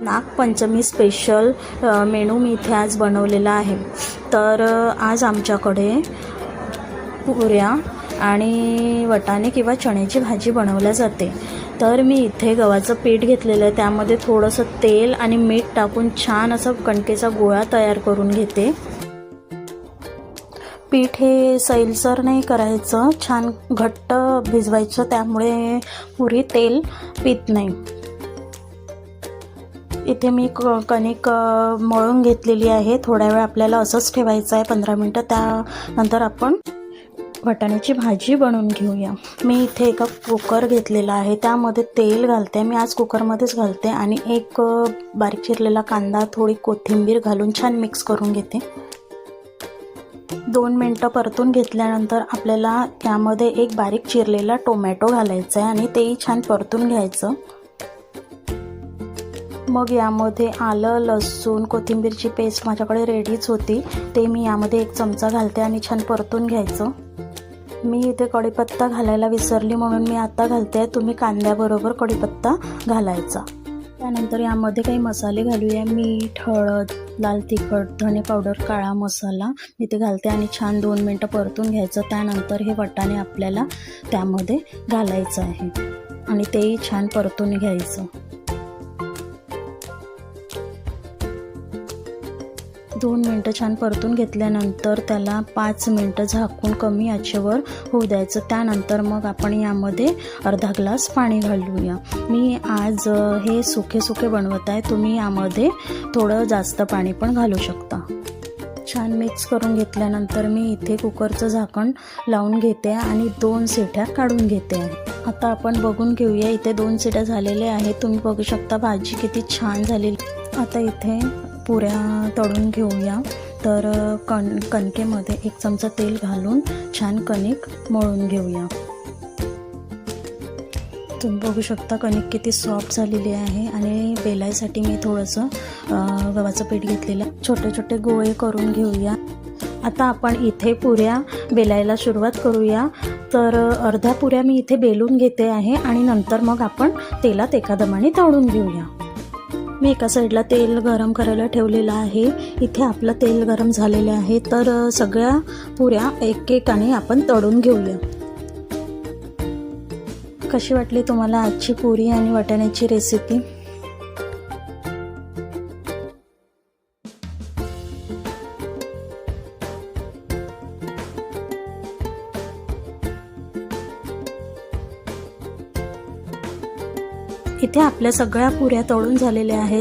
Nagpanchami special menu मी इथे आज बनवलेला आहे। तर आज आमच्याकडे पुऱ्या आणि वाटाणे किंवा चण्याची भाजी बनवल्या जाते। तर मी इथे गव्हाचं पीठ घेतलेलं आहे, त्यामध्ये थोडंसं तेल आणि मीठ टाकून छान असा कणकेचा गोळा तयार करून घेते। पीठ हे सैलसर नाही करायचं, छान घट्ट भिजवायचं, त्यामुळे पुरी तेल पित नाही। इथे मी कणिक मळून घेतलेली आहे। थोड्या वेळ आपल्याला असंच ठेवायचं आहे, 15 मिनटं। त्यानंतर आपण वाटाण्याची भाजी बनवून घेऊया। मी इथे एका कुकर घेतलेला आहे, त्यामध्ये तेल घालते। मी आज कुकरमध्येच घालते आणि एक बारीक चिरलेला कांदा, थोडी कोथिंबीर घालून छान मिक्स करून घेते। 2 मिनटं परतून घेतल्यानंतर आपल्याला यामध्ये एक बारीक चिरलेला टोमॅटो घालायचा आहे आणि तेही छान परतून घ्यायचं। मग यामध्ये आलं, लसूण, कोथिंबीरची पेस्ट माझ्याकडे रेडीच होती, ते मी यामध्ये 1 चमचा घालते आणि छान परतून घ्यायचं। मी इथे कढीपत्ता घालायला विसरली म्हणून मी आता घालते। तुम्ही कांद्याबरोबर कढीपत्ता घालायचा। त्यानंतर यामध्ये काही मसाले घालूया। मीठ, हळद, लाल तिखट, धने पावडर, काळा मसाला मी ते घालते आणि छान 2 मिनटं परतून घ्यायचं। त्यानंतर हे वाटाणे आपल्याला त्यामध्ये घालायचं आहे आणि तेही छान परतून घ्यायचं। 2 मिनटं छान परतून घेतल्यानंतर त्याला 5 मिनटं झाकून कमी आचेवर होऊ द्यायचं। त्यानंतर मग आपण यामध्ये अर्धा ग्लास पाणी घालूया। मी आज हे सुके बनवत आहे, तुम्ही यामध्ये थोडं जास्त पाणी पण घालू शकता। छान मिक्स करून घेतल्यानंतर मी इथे कुकरचं झाकण लावून घेते आणि 2 शिट्या काढून घेते आहे। आता आपण बघून घेऊया। इथे 2 शिट्या झालेल्या आहेत, तुम्ही बघू शकता भाजी किती छान झालेली। आता इथे पुऱ्या तळून घेऊया। तर कणकेमध्ये 1 चमचा तेल घालून छान कणिक मळून घेऊया। तुम्ही बघू शकता कणिक किती सॉफ्ट झालेली आहे आणि बेलायसाठी मी थोडंसं गव्हाचं पीठ घेतलेलं। छोटे छोटे गोळे करून घेऊया। आता आपण इथे पुऱ्या बेलायला सुरुवात करूया। तर अर्ध्या पुऱ्या मी इथे बेलून घेते आहे आणि नंतर मग आपण तेलात एका दमाने तळून घेऊया। मी एका साईडला तेल गरम करायला ठेवलेलं आहे। इथे आपलं तेल गरम झालेलं आहे, तर सगळ्या पुऱ्या एकेकाने आपण तळून घेऊया। कशी वाटली तुम्हाला आजची पुरी आणि वाटाण्याची रेसिपी? इथे आपल्या सगळ्या पुऱ्या तळून झालेल्या आहेत।